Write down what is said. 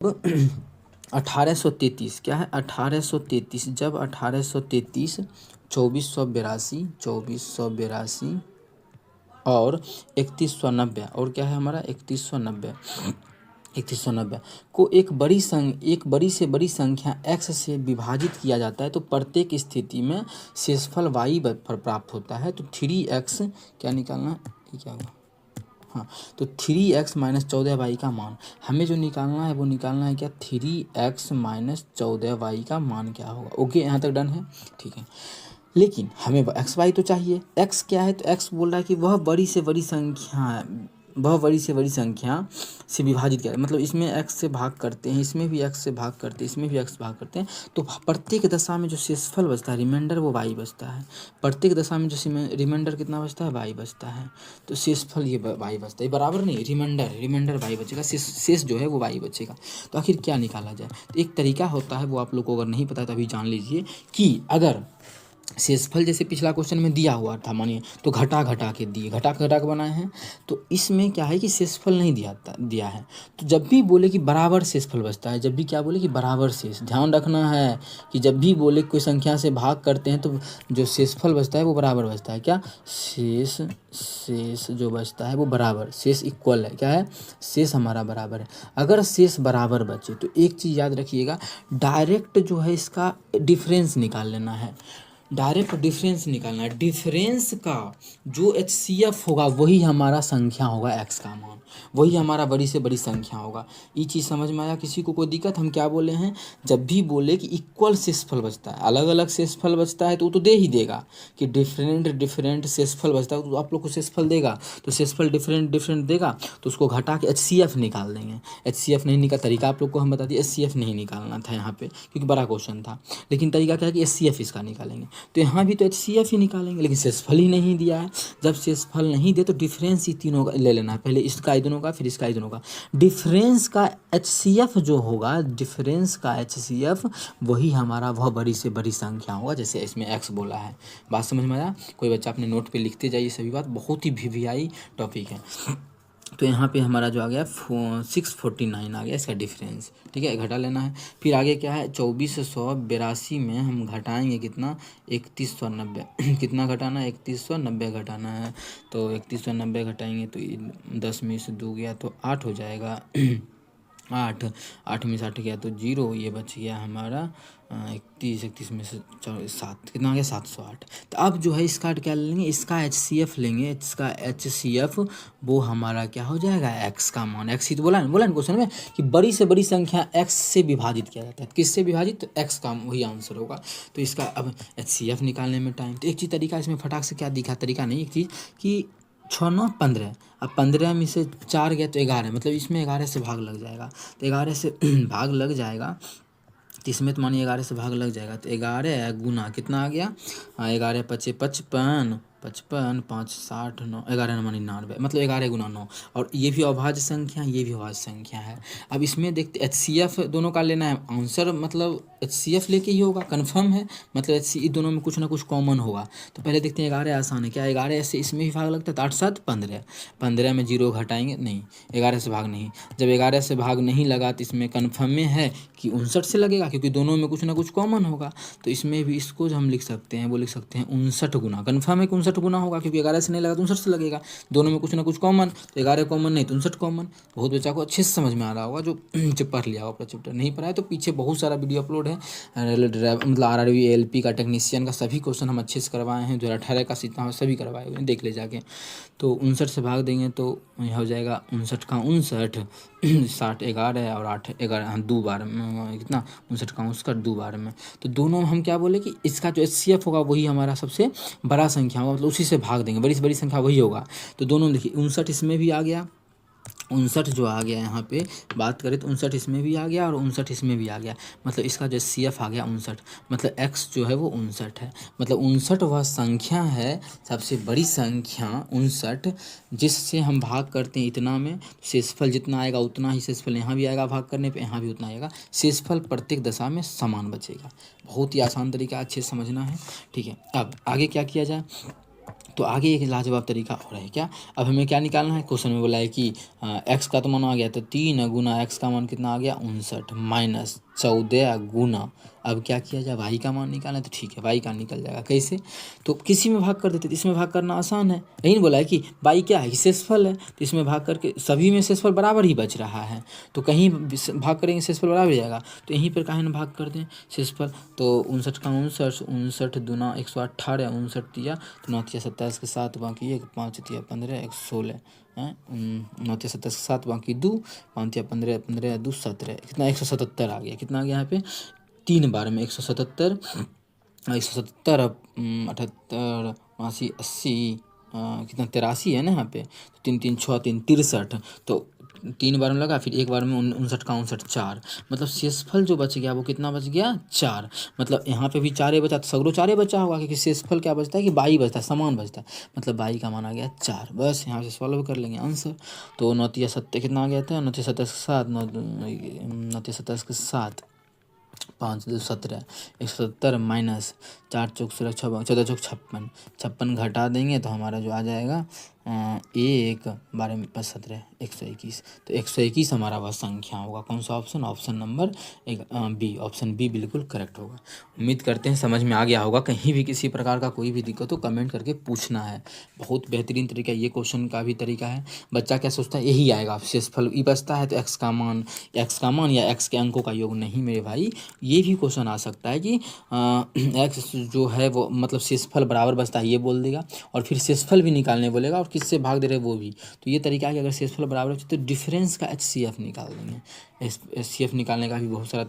1833 क्या है 1833, जब 1833 2482 और 3190 और क्या है हमारा 3190 को एक बड़ी से बड़ी संख्या x से विभाजित किया जाता है तो प्रत्येक स्थिति में शेषफल y पर प्राप्त होता है। तो 3x क्या निकालना, ये क्या होगा, हाँ, तो 3x माइनस 14y का मान हमें जो निकालना है वो निकालना है क्या 3x माइनस 14y का मान क्या होगा। ओके, यहाँ तक डन है, ठीक है। लेकिन हमें एक्स वाई तो चाहिए। एक्स क्या है, तो एक्स बोल रहा है कि वह बड़ी से बड़ी संख्या से विभाजित किया, मतलब इसमें एक्स से भाग करते हैं, इसमें भी एक्स से भाग करते हैं, इसमें भी एक्स भाग करते हैं, तो प्रत्येक दशा में जो शेषफल बचता है रिमाइंडर वो वाई बचता है। प्रत्येक दशा में जो रिमाइंडर कितना बचता है, वाई बचता है। तो शेषफल ये वाई बचता है, बराबर नहीं, रिमाइंडर वाई बचेगा, शेष जो है वो वाई बचेगा। तो आखिर क्या निकाला जाए, तो एक तरीका होता है, वो आप लोग को अगर नहीं पता तो अभी जान लीजिए कि अगर शेषफल जैसे पिछला क्वेश्चन में दिया हुआ था मानिए, तो घटा के दिए, घटा के बनाए हैं, तो इसमें क्या है कि शेषफल नहीं दिया है। तो जब भी बोले कि बराबर शेषफल बचता है, जब भी क्या बोले कि बराबर शेष, ध्यान रखना है कि जब भी बोले कोई संख्या से भाग करते हैं तो जो शेषफल बचता है वो बराबर बचता है। क्या शेष जो बचता है वो बराबर, शेष इक्वल है, क्या है, शेष हमारा बराबर है। अगर शेष बराबर बचे तो एक चीज़ याद रखिएगा, डायरेक्ट जो है इसका डिफरेंस निकाल लेना है, डायरेक्ट डिफरेंस निकालना है। डिफरेंस का जो HCF होगा वही हमारा संख्या होगा, x का मान वही हमारा बड़ी से बड़ी संख्या होगा। ये चीज़ समझ में आया किसी को कोई दिक्कत, हम क्या बोले हैं, जब भी बोले कि इक्वल शेषफल बचता है, अलग अलग शेषफल बचता है तो वो तो दे ही देगा कि डिफरेंट शेषफल बचता है तो आप लोग को शेषफल देगा, तो शेषफल डिफरेंट देगा तो उसको घटा के HCF निकाल देंगे। HCF नहीं निकाल, तरीका आप लोग को हम बता दिए, HCF नहीं निकालना था यहाँ पे क्योंकि बड़ा क्वेश्चन था, लेकिन तरीका क्या है कि HCF इसका निकालेंगे। तो यहाँ भी तो HCF ही निकालेंगे, लेकिन शेषफल ही नहीं दिया है। जब शेषफल नहीं दे तो डिफरेंस ही तीनों का ले लेना है, पहले इसका ही दोनों का, फिर इसका ही दोनों का। डिफरेंस का HCF जो होगा, डिफरेंस का HCF वही हमारा वह बड़ी से बड़ी संख्या होगा, जैसे इसमें x बोला है। बात समझ में आया? कोई बच्चा अपने नोट पे लिखते जाइए सभी बात, बहुत ही VVI टॉपिक है। तो यहाँ पे हमारा जो आ गया 649 आ गया इसका डिफरेंस, ठीक है, घटा लेना है। फिर आगे क्या है, 2482 में हम घटाएंगे कितना, 3190 कितना घटाना है, 3190 घटाना है। तो 3190 घटाएंगे तो 10 में से 2 गया तो 8 हो जाएगा 8 में से 8 गया तो 0, ये बच गया हमारा 31 में से 7, कितना आ गया 708। तो अब जो है इसका क्या लेंगे, इसका HCF लेंगे, इसका HCF वो हमारा क्या हो जाएगा, x का मान, x ही तो बोला ना क्वेश्चन में कि बड़ी से बड़ी संख्या x से विभाजित किया जाता है, किससे विभाजित, तो x का वही आंसर होगा। तो इसका अब HCF निकालने में टाइम, तो एक चीज़ तरीका इसमें फटाक से क्या दिखा, तरीका नहीं, एक चीज़ कि 6 9 15, अब 15 में से 4 गया तो 11, मतलब इसमें 11 से भाग लग जाएगा, तो 11 से भाग लग जाएगा, तो इसमें तो मानिए 11 से भाग लग जाएगा, तो 11 गुना कितना आ गया, 11 पचे 55, 55 5 60 9, 11 मानी 99, मतलब 11 गुना 9, और ये भी अभाज्य संख्या, ये भी अभाज्य संख्या है। अब इसमें देखते HCF दोनों का लेना है, आंसर मतलब HCF लेके ही होगा, कन्फर्म है, मतलब HCF दोनों में कुछ ना कुछ कॉमन होगा। तो पहले देखते हैं 11 आसान है क्या, 11 से इसमें भी भाग लगता है, तो 8 7 15, 15 में 0 घटाएंगे नहीं, 11 से भाग नहीं, जब 11 से भाग नहीं लगा तो इसमें कन्फर्म में है कि 59 से लगेगा, क्योंकि दोनों में कुछ ना कुछ कॉमन होगा। तो इसमें भी इसको जो हम लिख सकते हैं वो लिख सकते हैं 59 गुना, कन्फर्म है कि 59 गुना होगा, क्योंकि 11 से नहीं लगा तो 59 से लगेगा, दोनों में कुछ ना कुछ कॉमन, तो 11 कॉमन नहीं तो 59 कॉमन। बहुत बच्चा को अच्छे से समझ में आ रहा होगा जो पढ़ लिया होगा, चैप्टर नहीं पढ़ा है तो पीछे बहुत सारा वीडियो अपलोड है, मतलब RRB LP का, टेक्नीशियन का, सभी क्वेश्चन हम अच्छे से करवाए हैं, 2018 का सीता है सभी करवाए हुए हैं, देख ले जाके। तो 59 से भाग देंगे तो यह हो जाएगा 59 का 59, 60 11 और 8 11, हाँ 2 बार में कितना, 59 का 59 2 बार में। तो दोनों हम क्या बोले कि इसका जो HCF होगा वही हमारा सबसे बड़ा संख्या होगा, मतलब उसी से भाग देंगे, बड़ी से बड़ी संख्या वही होगा। तो दोनों देखिए 59 इसमें भी आ गया, 59 जो आ गया यहाँ पे बात करें तो 59 इसमें भी आ गया और 59 इसमें भी आ गया, मतलब इसका जो CF आ गया 59, मतलब x जो है वो 59 है, मतलब 59 वह संख्या है, सबसे बड़ी संख्या 59, जिससे हम भाग करते हैं इतना में, शेषफल जितना आएगा उतना ही शेषफल यहाँ भी आएगा, भाग करने पे यहाँ भी उतना आएगा, शेषफल प्रत्येक दशा में समान बचेगा। बहुत ही आसान तरीका, अच्छे से समझना है, ठीक है। अब आगे क्या किया जाए, तो आगे एक लाजवाब तरीका और है क्या। अब हमें क्या निकालना है, क्वेश्चन में बोला है कि एक्स का तो मान आ गया, तो 3 गुना एक्स का मान कितना आ गया 59 माइनस 14 गुना, अब क्या किया जाए वाई का मान निकालना है, तो ठीक है वाई का निकल जाएगा। कैसे, तो किसी में भाग कर देते, तो इसमें भाग करना आसान है, यही बोला है कि वाई क्या है, शेषफल है, तो इसमें भाग करके सभी में शेषफल बराबर ही बच रहा है, तो कहीं भाग करेंगे शेषफल बराबर हो जाएगा, तो यहीं पर काहे ना भाग कर दें शेषफल। तो 59 का 59, 59 दूना 118, 59 दिया तो 9 तिया 27 के 7 बाकी 1, 5 तिया 15, 1 16 हैं, 9 तिया 27 के 7 बाकी 2, 5 तिया 15, 15 2 17, कितना 177 आ गया, कितना आ गया यहाँ पे 3 बार में 177, 177 78 89 80 कितना 83 है ना यहाँ पे, तो 3 3 6 3 63, तो 3 बार में लगा, फिर एक बार में 59 का 59 4, मतलब शेषफल जो बच गया वो कितना बच गया 4, मतलब यहाँ पे भी 4 बचा, तो सगरो 4 बचा होगा, क्योंकि शेषफल क्या बचता है कि बाई बचता है, समान बचता है, मतलब बाई का मान आ गया 4, बस यहाँ से सॉल्व कर लेंगे आंसर। तो 9 तिया 70 कितना आ गया था, 9 तिया 27 के 7, 9 तिया 27 के 7, 5 2 17, 170 माइनस 4 चौक 16 14 चौक 56, 56 घटा देंगे तो हमारा जो आ जाएगा 1 12 में 5 17 121, तो 121 हमारा वह संख्या होगा। कौन सा option, option number B, option B बिल्कुल करेक्ट होगा। उम्मीद करते हैं समझ में आ गया होगा। कहीं भी किसी प्रकार का कोई भी दिक्कत हो कमेंट करके पूछना है। बहुत बेहतरीन तरीका ये क्वेश्चन का भी तरीका है। बच्चा क्या सोचता है यही आएगा, शेषफल ई बचता है तो एक्स का मान या एक्स के अंकों का योग, नहीं मेरे भाई, ये भी क्वेश्चन आ सकता है कि एक्स जो है वो मतलब शेषफल बराबर बचता है ये बोल देगा, और फिर शेषफल भी निकालने बोलेगा और किससे भाग दे रहे वो भी। तो ये तरीका है कि अगर शेषफल बराबर है तो डिफरेंस का HCF निकाल देंगे। HCF निकालने का भी बहुत सारा